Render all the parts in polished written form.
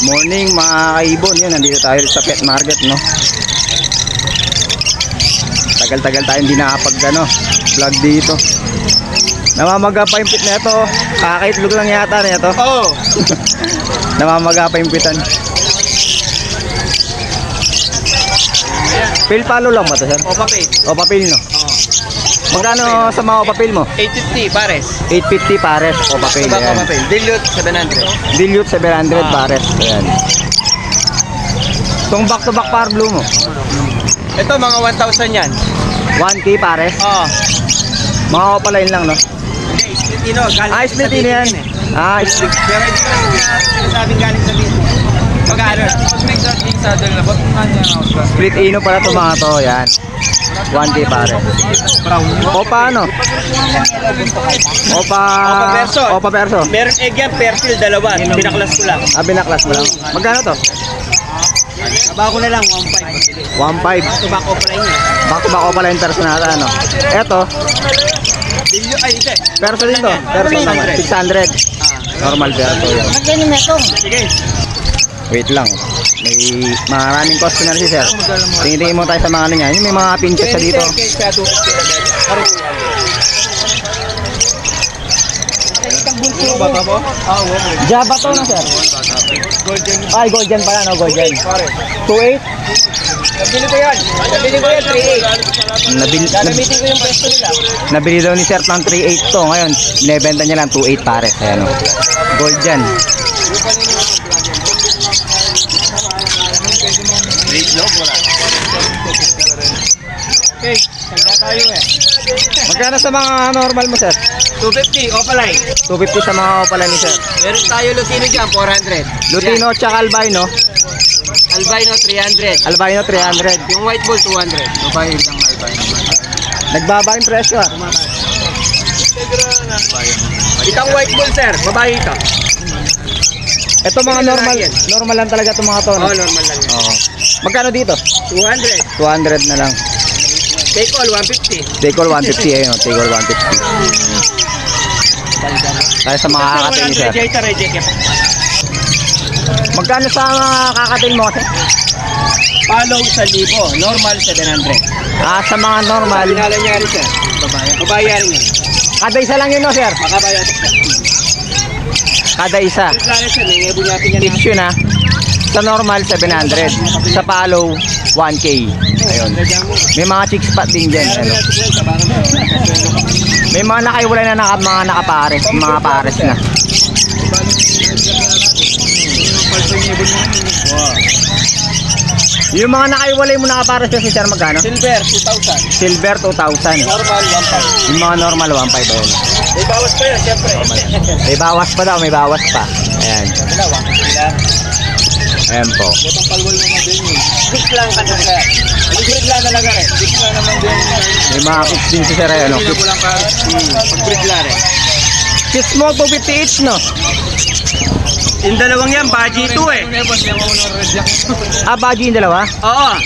Morning mga kaibon, yun, nandito tayo sa pet market, no. Tagal-tagal tayo hindi nakapag vlog dito. Namamaga pa yung pit na ito. Kakaitlog lang yata na ito. Oo. Namamaga pa yung pitan. Pil palo lang ba ito, sir? Opapil. Opapil, no? Oo. Magkano sa mga opapil mo? 850 pares. 850 pares, opapil. Ito ba opapil? Dilute 700. Dilute 700 pares. Ayan. Itong back to back power blue mo? Ito mga 1,000 yan. 1K pares? Oo. Mga opaline lang, no? Hindi, Splitino. Splitino yan. Split. Pero hindi ko sabing galing sa business. Pag-ano? Pag may din sa dal na bot, Split ino pala itong mga to, yan. 1K pares. Opa ano? Opa perso. Opa perso. Meron egg yan, persil, dalawa. Binaklas ko lang. Binaklas mo lang. Magkano to? Kaba ko na lang, 1,500. 1,500. Tobacco pala yun. Back to back opaline perso na ata, ano? Eto. Dilute, ay hindi. Perso din to. Perso naman. 600. Normal perso yan. Magkano na ito? Sige. Wait lang. May maraming customer si sir. Tingin mo tayo sa mga ano niya. Yung may mga pinches sa dito. Java to na sir. Ay, golden pala, no? Golden. 2.8. Nabili ko yan. Nabili ko yan, 3.8. Gagamitin ko yung pesto nila. Nabili daw ni sir ng 3.8 to. Ngayon, binebenta niya lang 2.8 pares. Ayan, no? Golden. Okay, sangga tayo eh. Magkano sa mga normal mo, sir? 250, opaline. 250 sa mga opaline ni sir. Meron tayo Lutino dyan, 400. Lutino tsaka albino. Albino, 300. Albino 300. Yung white bull, 200. Babae lang albino. Nagbaba yung presyo, ah. Itang white bull, sir. Babae ito. Ito mga normal. Normal lang talaga itong mga to, no? Oo, normal lang. Oo. Magkano dito? 200. 200 na lang. Take all, 150. Take all 150, ayun, no? Take all 150. Tayo sa mga kakatil ni sir. Magkano sa mga kakatil mo, sir? Follow sa libo, normal 700. Sa mga normal. Pinala niya rin, sir. Babae rin yan. Kada isa lang yun, no, sir? Makabayan. Kada isa. Klaro, sir. Nangyabu natin yan. Tips yun, ha? Sa normal, 700. Sa follow, 1K. Ayun. May mga chick spot din dyan. Ano? May mga nakaiwalay na mga nakapares. Mga pares na. Yung mga nakaiwalay mo nakapares kasi sir, magkano? Silver, 2,000. Silver, 2,000. Normal, 1,500. Yung mga normal, 1,500 ayun. May bawas pa yun, siyempre. May bawas pa daw, may bawas pa. Ayan. Ayan po. Botong palwal naman din yun. Big lang ka na sir. Big lang talaga rin. Big lang naman din. May mga kits din si sir, ano? Big lang ka. Big lang rin. Kits mo, 250 each, no? Yung dalawang yan, baji ito eh. Baji yung dalawa? Oo.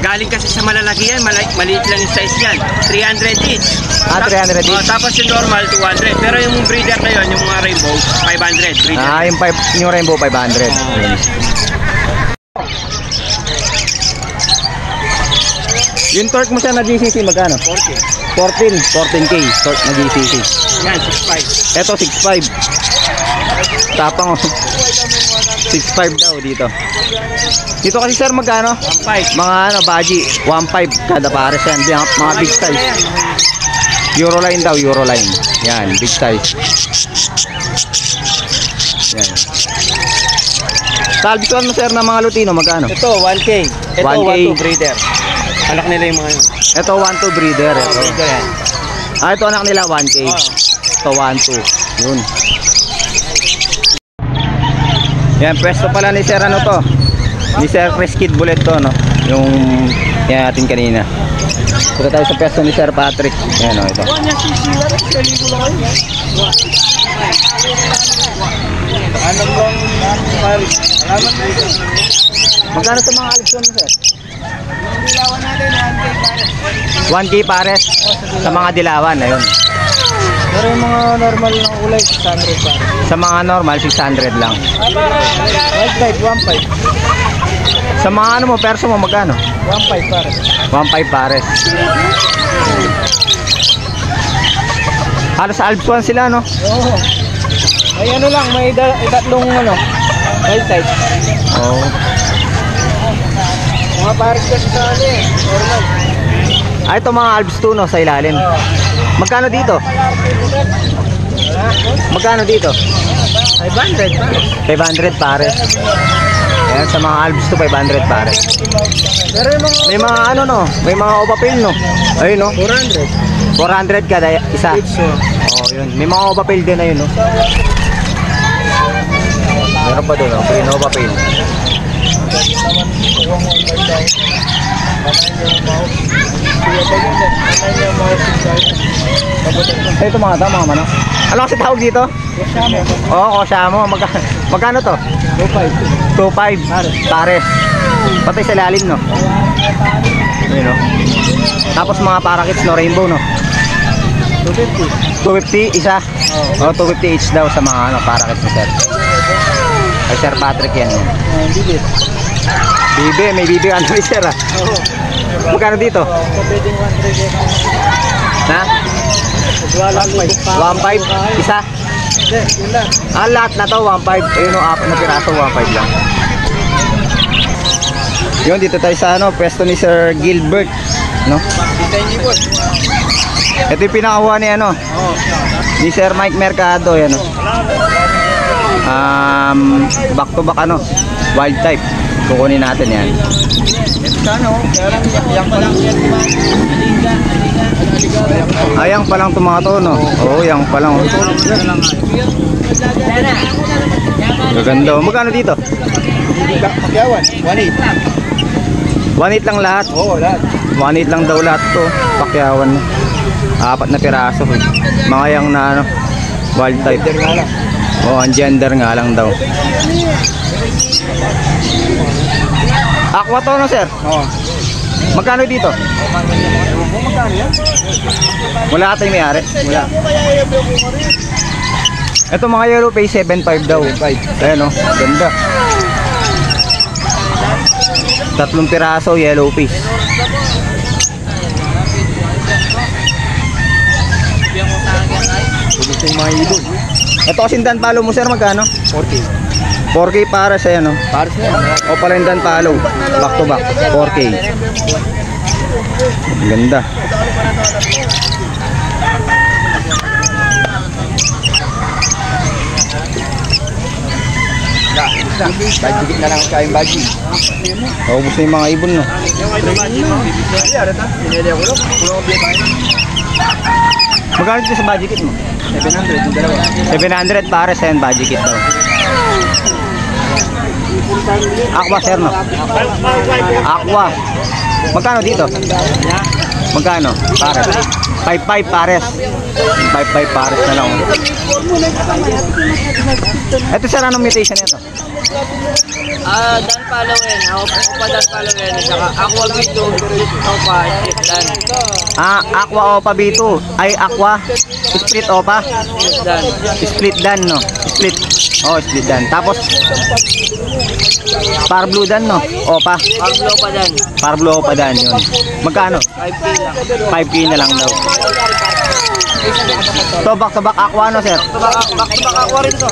Galing kasi sa malalaki yan, maliit lang yung size yan. 300 each. 300 each. Tapos yung normal, 200. Pero yung breeder na yun, yung mga rainbow, 500. Breeder. Yung rainbow, 500. Yung torque mo siya na GCC, magkano? 14K torque na GCC. Yan, 6.5. Eto, 6.5. Tapang, 6.5 daw dito. Dito kasi sir, magkano? 1.5. Mga baji, 1.5 kada pares yan. Mga big size. Euroline daw, Euroline. Yan, big size. Yan. Salbisuan mo sir ng mga Lutino, magkano? Ito, 1K. Ito, 1K. 1-2 breeder. Anak nila yung mga yun. Ito, 1-2 breeder. Ito. Breeder yan. Ito anak nila, 1K. Ito, 1-2. Yun. Yan, pwesto pala ni sir, ano to? Ni Sir Chris Kid Bullet to, no? Yung yan natin kanina. Punta tayo sa pwesto ni Sir Patrick. Yan, no, ito. Magkano sa mga alipson mo, sir? 1K pares sa mga dilawan, ayun. Pero yung mga normal ng kulay, 600 pare. Sa mga normal, 600 lang. White type, 1.5. Sa mga ano mo, perso mo, magkano? 1.5 pare. 1.5 pares. Halos Alps 1 sila, no? Oo. May ano lang, may tatlong ano, white type. Oo. Mga pares kasi sa ano eh, normal. Ah, ito mga Alps 2, no, sa ilalim. Magkano dito? Magkano dito? 500 pare. 500 pares. Ayan, sa mga Alps 2, 500 pares. Pero yung mga May mga ano, no? May mga Opapil, no? Ayun, no? 400. 400 kada isa. Oh, yun. May mga Opapil din na yun, no? Meron pa doon, no? Green Opapil. Ito mga to, mga manok. Ano kasi tawag dito? Oo, Kosyamo. Magkano to? 2.5. 2.5 pares. Patay sa lalim, no? Ayun, no? Tapos mga parakits, no? Rainbow, no? 250. 250 isa. Oh, 250 each daw sa mga ano, parakits ni Sir. Ay, Sir Patrick yan. Bibit. Bibi, may bibi ano ni Sir, ah. Oo. Magkano dito? Pwedeng 1.3. Ha? 1.5 isa. Hindi, yun lang. Ah, lahat na to 1.5. Ayun, oh, apat na piraso, 1.5 lang. Yun, dito tayo sa ano, pwesto ni Sir Gilbert, no? Kita niyo po. Ito yung pinakakuha ni ano, Oo. ni Sir Mike Mercado, yan, no? Back to back ano, wild type. Kukunin natin yan. Kano? Kaya lang yang pa lang yan. Ayang pa lang itong mga to, no? Oo, yang pa lang. Gaganda. Magkano dito? Pakyawan, 1.8. 1.8 lang lahat. Oo, lahat. 1.8 lang daw lahat to. Pakyawan. Apat na piraso. Mga yang na ano, wild type. Gender nga lang. Oo, ang gender nga lang daw. Aqua to, no, Sir? Oo. Magkano dito? Magkano yan? Wala tayong may-ari? Wala. Ito mga yellow face 7.5 daw. 7.5. Ayan, oh, ganda. 3 piraso yellow face. Gusto yung mga ibon. Ito kasing dan palo mo, Sir, magkano? 40. 4K para sa ano? Pares na yan. O pala yung dan palo. Back to back. 4K. Ganda. Budget na lang sa yung budget. Naubos na yung mga ibon, no? Magkano dito sa budget kit mo? 700 yung dalawa. 700 para sa yan budget kit daw. Aqua, Sir, no? Aqua. Magkano dito? Magkano? Pares. 5.5 pares. 5.5 pares na lang. Ito, Sir, anong mutation nito? Dan Palawen, ako pa Dan Palawen, saka Aqua B2, Opa, Dan. Aqua Opa B2. Ay, Aqua Split Opa. Dan. Split Dan, no? Split. Oh, split Dan. Tapos Par Blue Dan, no? Opa. Pablo pa Dan. Par Blue Opa Dan, yun. Magkano? 5K lang. 5K na lang daw. To back to back Aqua, no, Sir? Back to back Aqua rin to.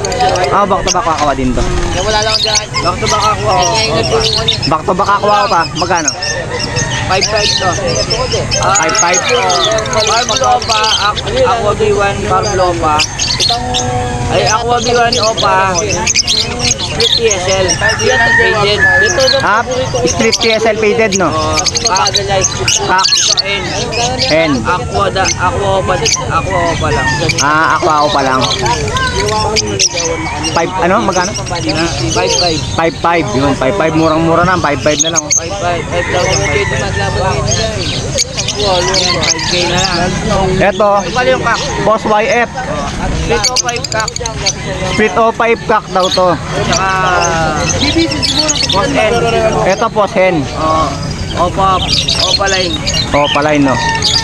Ah, back to back Aqua din to. Wala lang dyan. Back to back Aqua. Back to back Aqua pa. Magkano? 5.5 to. 5.5. Pablo pa, Aqua B1, Pablo pa. Ay, Aqua B1 Opa. Split TSL. Dito Ah, split TSL faded, no? Pack. N. Aqua Opa lang. Aqua Opa lang. 5, ano? Magkano? 5.5. 5.5. Yun, 5.5. Murang-mura na. 5.5 na lang. 5K na lang. Eto, Pali yung kak. Boss YF. Dito 5 kak. Split O5 cock daw to. Tsaka Boss N. Eto, Boss Hen. Opaline. Opaline, no?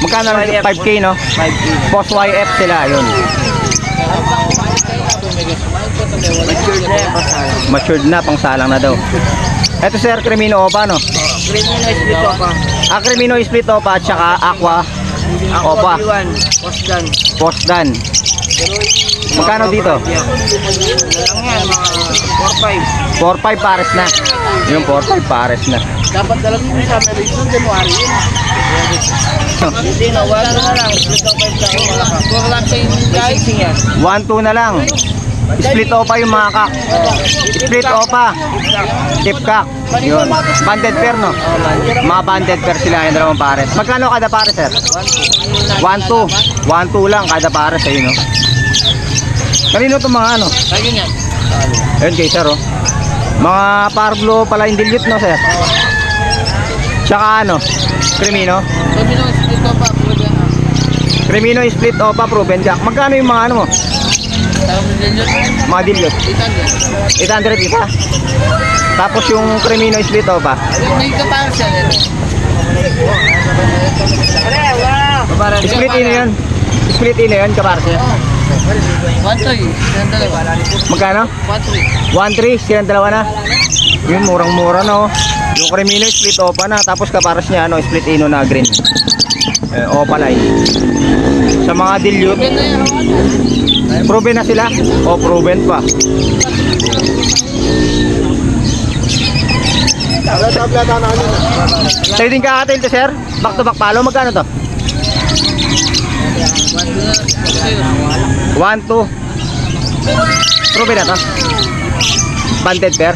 Magkano lang? 5K, no? 5K. Post YF sila, yun. Mature na yan, pasalang. Matured na, pang salang na daw. Ito sir, Crimino Opa, no? Premium na split opa. Crimino Split Opa at saka Aqua Opa. B1. Postdan. Postdan. Magkano dito? Ano lang yan, mga 4-5. 4-5 pares na. Yung 4-5 pares na. Dapat dalawin mo sa American January yun. Hindi na, 1 na lang. Split opa yung sa malaka. 4 lang sa yung guys. 1-2 na lang. Split Opa yung mga kak. Split Opa. Tip kak. Yun. Banded pair, no? Mga banded pair sila yung dalawang pares. Magkano kada pares, sir? 1-2. 1-2 lang kada pares, ayun, no? Kanino itong mga ano? Lagi nga. Ayun kay sir, oh. Mga Parblo pala yung dilute, no, sir? Tsaka ano? Crimino? Domino split opa. Crimino Split Opa Proven Jack. Magkano yung mga ano mo? Mga dilute? 800 isa. Tapos yung Crimino Split Opa. May kapal siya. Split ino yun. Split ino yun, kaparse. 1-3. Magkano? 1-3, silang dalawa na. Yun, murang-mura na, oh. Yung Crimino Split Opa na. Tapos kapares niya, ano, Split ino na green. Opa line. Sa mga dilute, proven na sila. O, proven pa. Sa'yo din kakatail to, sir? Back to back palo, magkano to? 1-2. Proven na to. Banded pair.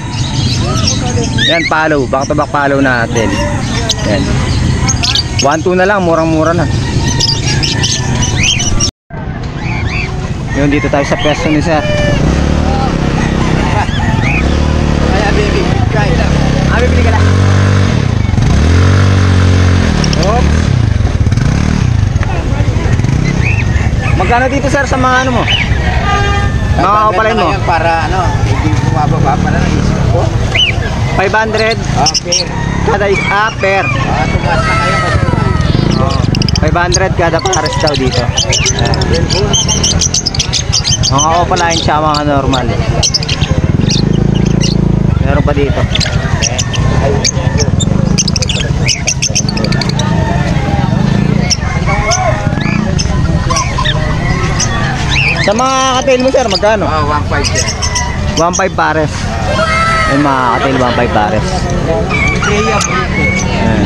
Yan, palo. Back to back palo natin. Yan. 1-2 na lang, murang-mura na. Yun, dito tayo sa pwesto ni sir. Kaya baby, try lang. Bibili ka lang. Oops. Magkano dito sir sa mga ano mo? Mga kapalin mo? Para ano, hindi bumababa pa na isip ko. 500 Okay. kada pair. Tumaas na kayo kasi. 500 kada pares daw dito. Mga opaline siya, mga normal. Meron pa dito. Sa mga katail mo sir, magkano? 1.5 yan. 1.5 pares. Yung mga katail 1.5 pares. Ayan.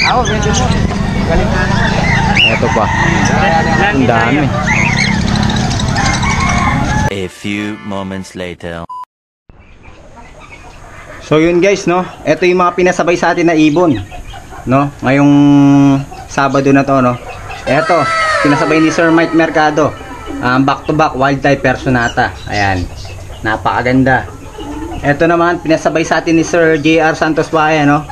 Ako, pwede mo. Galing na naman. Ito pa. Ang dami. A few moments later. So yun guys, no. Ito yung mga pinasabay sa atin na ibon, no. Ngayong Sabado na to, no. Ito, pinasabay ni Sir Mike Mercado. Back to back wild type personata. Ayan. Napakaganda. Ito naman pinasabay sa atin ni Sir JR Santos Bayan, no.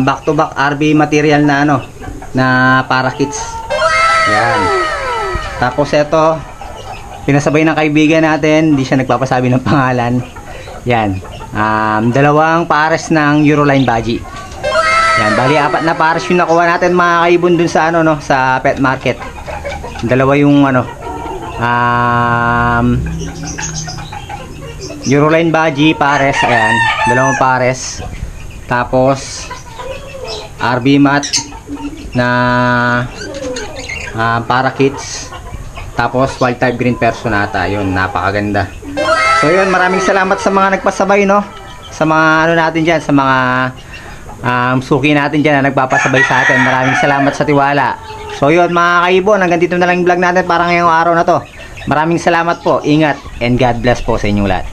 Back to back RB material na ano, na para kits. Ayan. Tapos ito pinasabay ng kaibigan natin, hindi siya nagpapasabi ng pangalan. Yan. Dalawang pares ng Euroline Baji. Yan, bali 4 na pares yung nakuha natin mga kaibon dun sa ano, no, sa pet market. Dalawa yung ano, Euroline Baji pares, ayan, dalawang pares. Tapos RB mat na para kids. Tapos wild type green personata. Yun, napakaganda. So yun, maraming salamat sa mga nagpasabay, no, sa mga ano natin dyan, sa mga suki natin dyan na nagpapasabay sa atin. Maraming salamat sa tiwala. So yun mga kaibon, hanggang dito na lang yung vlog natin para ngayong araw na to. Maraming salamat po, ingat, and God bless po sa inyong lahat.